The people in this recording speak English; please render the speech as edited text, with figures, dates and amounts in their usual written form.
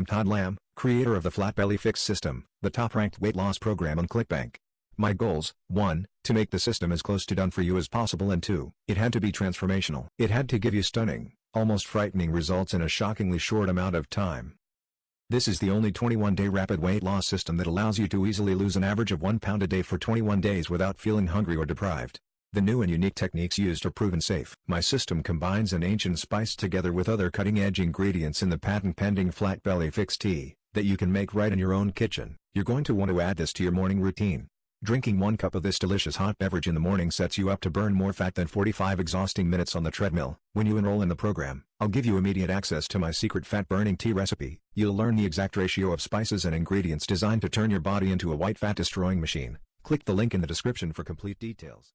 am Todd Lamb, creator of the Flat Belly Fix System, the top-ranked weight loss program on Clickbank. My goals: 1. To make the system as close to done for you as possible, and 2. It had to be transformational. It had to give you stunning, almost frightening results in a shockingly short amount of time. This is the only 21-day rapid weight loss system that allows you to easily lose an average of 1 pound a day for 21 days without feeling hungry or deprived. The new and unique techniques used are proven safe. My system combines an ancient spice together with other cutting-edge ingredients in the patent-pending Flat Belly Fix tea that you can make right in your own kitchen. You're going to want to add this to your morning routine. Drinking 1 cup of this delicious hot beverage in the morning sets you up to burn more fat than 45 exhausting minutes on the treadmill. When you enroll in the program, I'll give you immediate access to my secret fat-burning tea recipe. You'll learn the exact ratio of spices and ingredients designed to turn your body into a white fat-destroying machine. Click the link in the description for complete details.